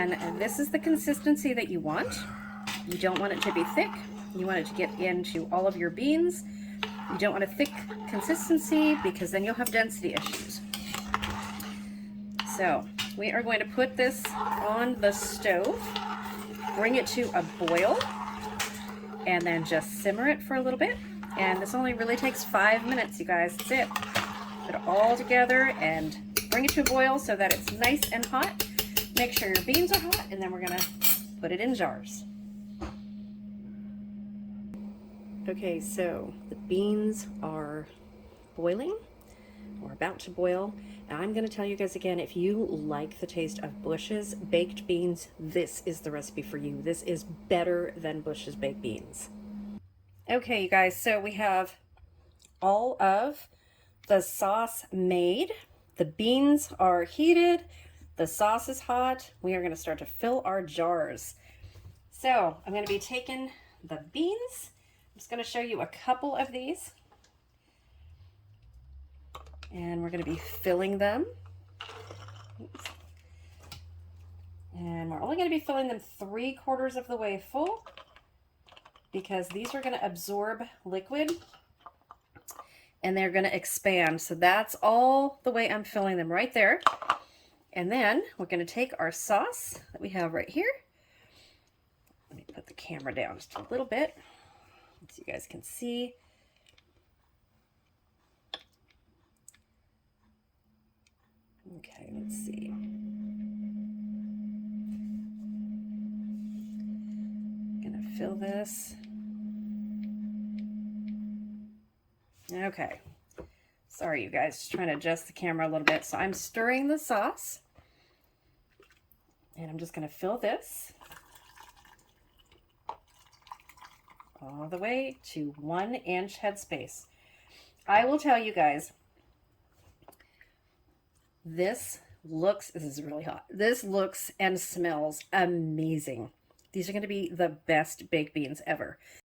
And this is the consistency that you want. You don't want it to be thick. You want it to get into all of your beans. You don't want a thick consistency because then you'll have density issues. So we are going to put this on the stove, bring it to a boil, and then just simmer it for a little bit. And this only really takes 5 minutes, you guys. That's it. Put it all together and bring it to a boil so that it's nice and hot. Make sure your beans are hot, and then we're gonna put it in jars. Okay, so the beans are boiling, or about to boil. And I'm gonna tell you guys again, if you like the taste of Bush's baked beans, this is the recipe for you. This is better than Bush's baked beans. Okay, you guys, so we have all of the sauce made. The beans are heated. The sauce is hot. We are going to start to fill our jars. So I'm going to be taking the beans. I'm just going to show you a couple of these. And we're going to be filling them. Oops. And we're only going to be filling them 3/4 of the way full because these are going to absorb liquid and they're going to expand. So that's all the way I'm filling them right there. And then we're going to take our sauce that we have right here. Let me put the camera down just a little bit so you guys can see. Okay, let's see. I'm going to fill this. Okay. Sorry, you guys, just trying to adjust the camera a little bit. So I'm stirring the sauce, and I'm just going to fill this all the way to 1-inch headspace. I will tell you guys, this is really hot. This looks and smells amazing. These are going to be the best baked beans ever.